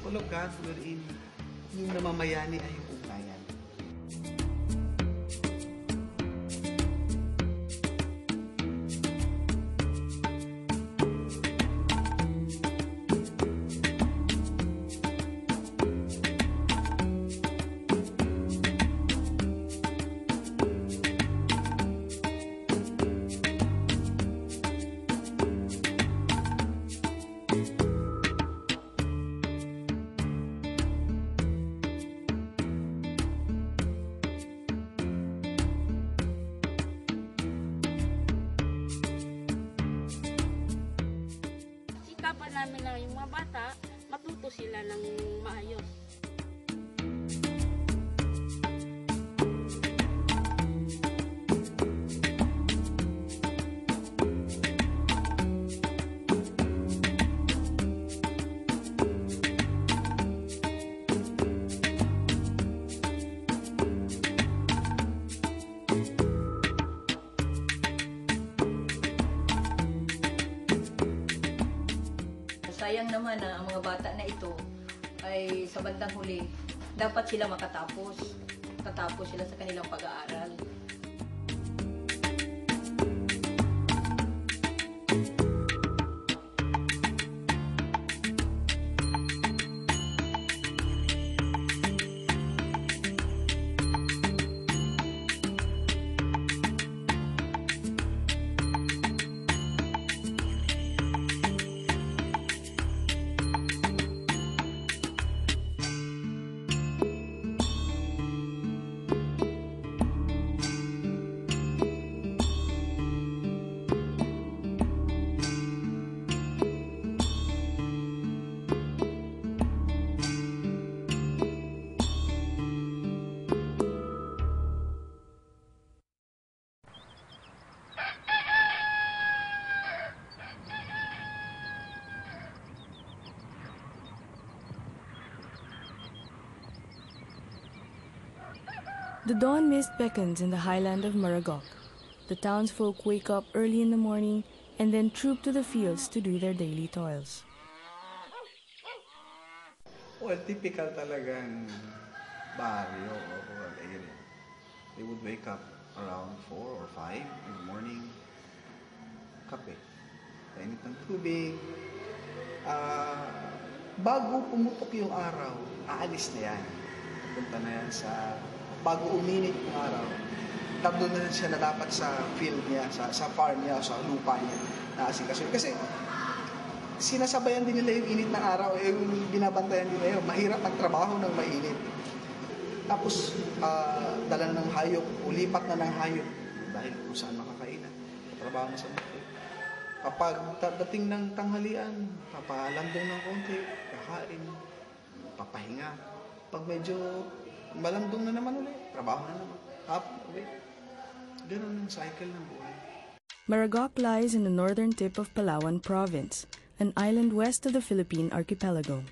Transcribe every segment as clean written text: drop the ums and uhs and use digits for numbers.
people of God wherein yung namamayani ay yung ugnayan. Sikapan namin na yung mga bata, matuto sila ng maayos. Sayang naman na ang mga bata na ito ay sa bandang huli, dapat sila makatapos. Tatapos sila sa kanilang pag-aaral. The dawn mist beckons in the highland of Maragok. The townsfolk wake up early in the morning and then troop to the fields to do their daily toils. Well, typical talagang barrio or rural area. They would wake up around 4 or 5 in the morning. Kape. Kainit ng tubig. Bago pumutok yung araw, aalis na yan. Punta na yan sa... Bago uminit yung araw, doon na siya na dapat sa field niya, sa farm niya, sa lupa niya, naasikaso. Kasi sinasabayan din nila yung init ng araw, yung binabantayan nila yun. Mahirap magtrabaho ng mainit. Tapos, dala ng hayop, ulipat na ng hayop, dahil kung saan makakainan, trabaho na sa market. Kapag dating ng tanghalian, papalandong ng konti, kakain, papahinga. Pag medyo malandong na naman ulit, trabaho na naman, ulit. Ganun ang cycle ng buhay. Maragok lies in the northern tip of Palawan Province, an island west of the Philippine archipelago.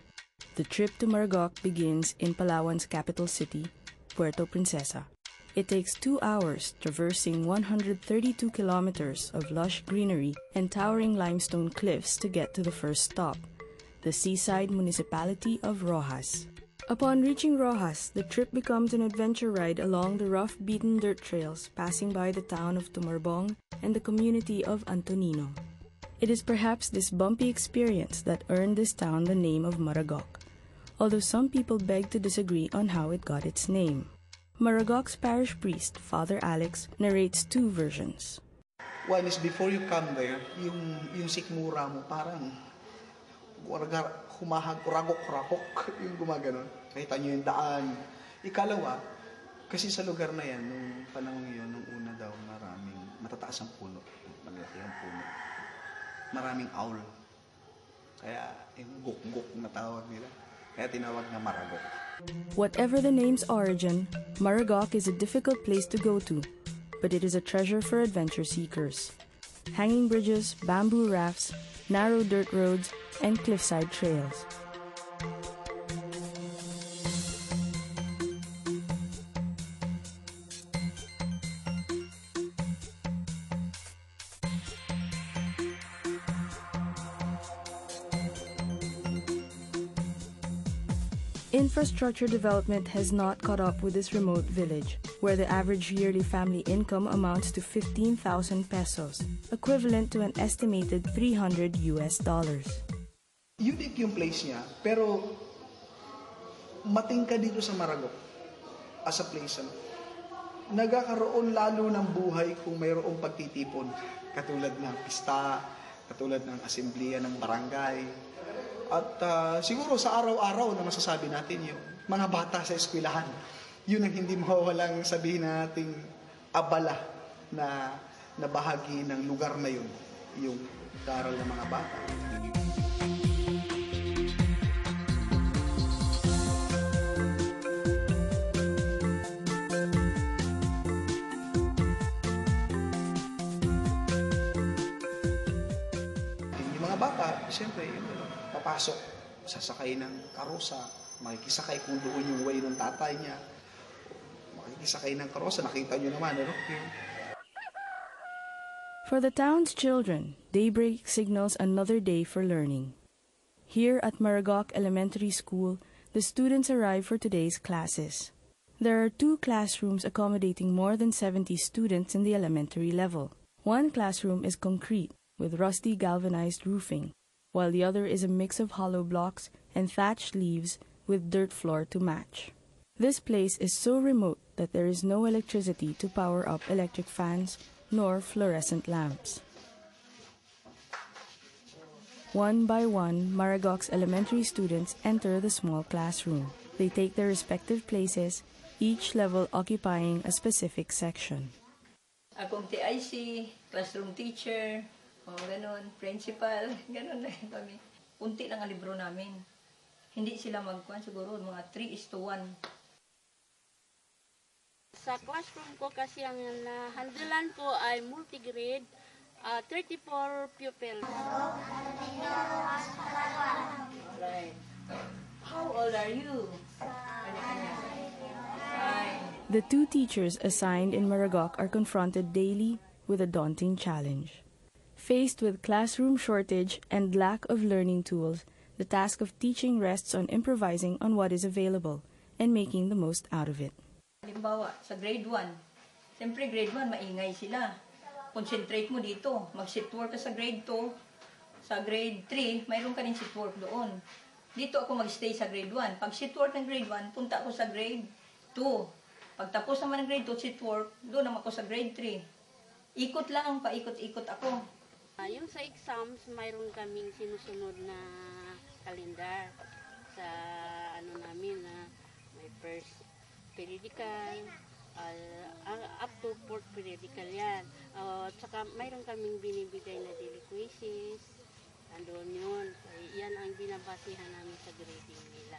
The trip to Maragok begins in Palawan's capital city, Puerto Princesa. It takes 2 hours, traversing 132 kilometers of lush greenery and towering limestone cliffs to get to the first stop, the seaside municipality of Roxas. Upon reaching Roxas, the trip becomes an adventure ride along the rough beaten dirt trails passing by the town of Tumarbong and the community of Antonino. It is perhaps this bumpy experience that earned this town the name of Maragok, although some people beg to disagree on how it got its name. Maragok's parish priest, Father Alex, narrates 2 versions. One is before you come there, yung sikmura mo parang ragok-ragok yung gumaganon. Nakita nyo yung daan. Ikalawa, kasi sa lugar na yan, nung panahon yun, nung una daw, maraming matataas ang puno. Malaki ang puno. Maraming owl. Kaya yung guk-guk na tawag nila. Kaya tinawag na Maragok. Whatever the name's origin, Maragok is a difficult place to go to, but it is a treasure for adventure seekers. Hanging bridges, bamboo rafts, narrow dirt roads, and cliffside trails. Infrastructure development has not caught up with this remote village, where the average yearly family income amounts to 15,000 pesos, equivalent to an estimated $300. Unique yung place niya, pero matingka dito sa Maragoc as a place. Nagkakaroon lalo ng buhay kung mayroong pagtitipon, katulad ng pista, katulad ng asembleya ng barangay. At siguro sa araw-araw na masasabi natin yung mga bata sa eskwelahan, yun ang hindi mawawalang sabihin nating abala na bahagi ng lugar na yun, yung daral ng mga bata. Yung mga bata, siyempre, papasok, sasakay ng karosa, makikisakay kung doon yung way ng tatay niya, makikisakay ng karosa, nakita nyo naman, ano? For the town's children, daybreak signals another day for learning. Here at Maragoc Elementary School, the students arrive for today's classes. There are 2 classrooms accommodating more than 70 students in the elementary level. One classroom is concrete, with rusty galvanized roofing, while the other is a mix of hollow blocks and thatched leaves with dirt floor to match. This place is so remote that there is no electricity to power up electric fans nor fluorescent lamps. One by one, Maragoc's elementary students enter the small classroom. They take their respective places, each level occupying a specific section. Akong TIC, classroom teacher, ganun, principal, ganun na kami. Unti lang ang libro namin. Hindi sila magkuhan siguro, mga 3:1. Sa classroom ko kasi ang handlean ko ay multigrade, 34 pupils. Right. How old are you? The 2 teachers assigned in Maragoc are confronted daily with a daunting challenge. Faced with classroom shortage and lack of learning tools, the task of teaching rests on improvising on what is available and making the most out of it. Halimbawa, sa grade 1, siyempre grade 1, maingay sila. Concentrate mo dito. Mag-sit work ka sa grade 2. Sa grade 3, mayroon ka rin sit work doon. Dito ako mag-stay sa grade 1. Pag sit work ng grade 1, punta ako sa grade 2. Pag tapos naman ng grade 2, sit work, doon naman ako sa grade 3. Ikot lang, paikot-ikot ako. Yung sa exams, mayroon kaming sinusunod na kalendar sa namin na may first periodical, up to 4th periodical yan. At saka mayroon kaming binibigay na daily quizzes, andun yun. Yan ang binabasihan namin sa grading nila.